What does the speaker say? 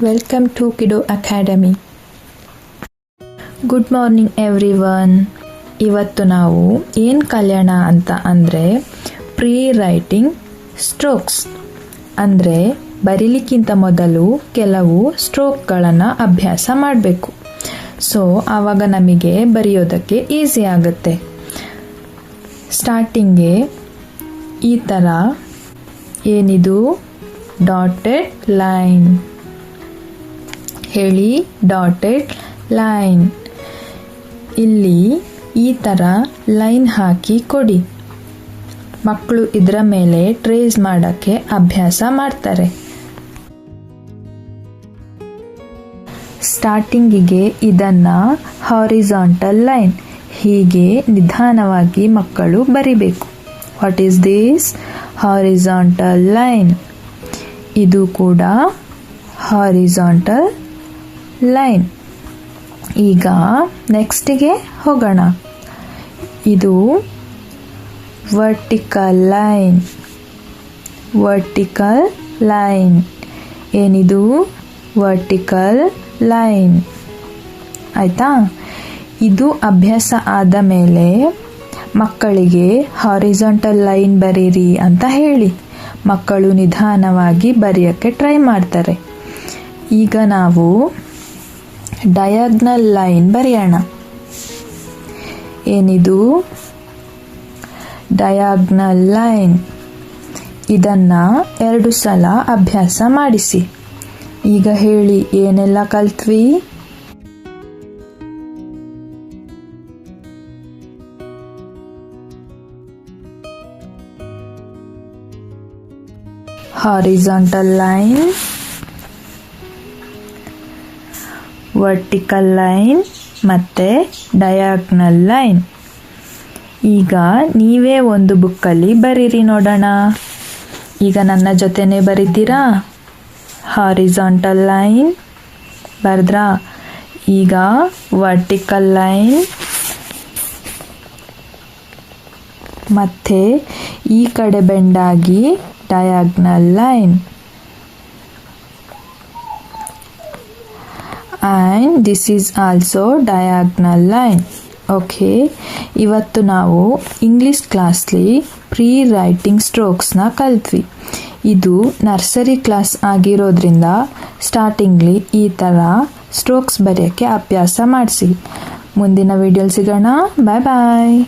Welcome to Kiddo Academy. Good morning everyone. ಇವತ್ತು ನಾವು ಏನು ಕಲಿಯೋಣ ಅಂತ ಅಂದರೆ ಪ್ರೀ ರೈಟಿಂಗ್ ಸ್ಟ್ರೋಕ್ಸ್ ಅಂದರೆ ಬರೀಲಿಕ್ಕಿಂತ ಮೊದಲು ಕೆಲವು ಸ್ಟ್ರೋಕ್ಗಳನ್ನು ಅಭ್ಯಾಸ ಮಾಡಬೇಕು. ಸೊ ಆವಾಗ ನಮಗೆ ಬರೆಯೋದಕ್ಕೆ ಈಸಿ ಆಗುತ್ತೆ. ಸ್ಟಾರ್ಟಿಂಗ್ಗೆ ಈ ಥರ ಏನಿದು ಡಾಟೆಡ್ ಲೈನ್ ಹೇಳಿ, ಡಾಟೆಡ್ ಲೈನ್. ಇಲ್ಲಿ ಈ ಥರ ಲೈನ್ ಹಾಕಿ ಕೊಡಿ. ಮಕ್ಕಳು ಇದರ ಮೇಲೆ ಟ್ರೇಸ್ ಮಾಡೋಕ್ಕೆ ಅಭ್ಯಾಸ ಮಾಡ್ತಾರೆ. ಸ್ಟಾರ್ಟಿಂಗಿಗೆ ಇದನ್ನು ಹಾರಿಜಾಂಟಲ್ ಲೈನ್ ಹೀಗೆ ನಿಧಾನವಾಗಿ ಮಕ್ಕಳು ಬರಿಬೇಕು. What is this? Horizontal line. ಇದು ಕೂಡ ಹಾರಿಜಾಂಟಲ್ ಲೈನ್. ಈಗ ನೆಕ್ಸ್ಟಿಗೆ ಹೋಗೋಣ. ಇದು ವರ್ಟಿಕಲ್ ಲೈನ್. Vertical line. ಏನಿದು? Vertical line. ಆಯಿತಾ? ಇದು ಅಭ್ಯಾಸ ಆದ ಮೇಲೆ ಮಕ್ಕಳಿಗೆ ಹಾರಿಜಾಂಟಲ್ ಲೈನ್ ಬರೀರಿ ಅಂತ ಹೇಳಿ. ಮಕ್ಕಳು ನಿಧಾನವಾಗಿ ಬರೆಯೋಕ್ಕೆ ಟ್ರೈ ಮಾಡ್ತಾರೆ. ಈಗ ನಾವು ಡಯಾಗ್ನಲ್ ಲೈನ್ ಬರೆಯೋಣ. ಏನಿದು? Diagonal line. ಇದನ್ನು 2 ಸಲ ಅಭ್ಯಾಸ ಮಾಡಿಸಿ. ಈಗ ಹೇಳಿ, ಏನೆಲ್ಲ ಕಲ್ತ್ವಿ? ಹಾರಿಜಾಂಟಲ್ ಲೈನ್, ವರ್ಟಿಕಲ್ ಲೈನ್ ಮತ್ತು ಡಯಾಗ್ನಲ್ ಲೈನ್. ಈಗ ನೀವೇ ಒಂದು ಬುಕ್ಕಲ್ಲಿ ಬರೀರಿ ನೋಡೋಣ. ಈಗ ನನ್ನ ಜೊತೆನೇ ಬರೀತೀರಾ? Horizontal line ಬರೆದ್ರಾ? ಈಗ ವರ್ಟಿಕಲ್ ಲೈನ್ ಮತ್ತು ಈ ಕಡೆ ಬೆಂಡಾಗಿ diagonal line. And this is also diagonal line. Okay, ಇವತ್ತು ನಾವು ಇಂಗ್ಲೀಷ್ ಕ್ಲಾಸ್ಲಿ ಪ್ರೀ ರೈಟಿಂಗ್ ಸ್ಟ್ರೋಕ್ಸ್ನ ಕಲ್ತ್ವಿ. ಇದು ನರ್ಸರಿ ಕ್ಲಾಸ್ ಆಗಿರೋದ್ರಿಂದ ಸ್ಟಾರ್ಟಿಂಗ್ಲಿ ಈ ಥರ ಸ್ಟ್ರೋಕ್ಸ್ ಬರೆಯೋಕ್ಕೆ ಅಭ್ಯಾಸ ಮಾಡಿಸಿ. ಮುಂದಿನ ವಿಡಿಯೋಲಿ ಸಿಗೋಣ. ಬಾಯ್ ಬಾಯ್.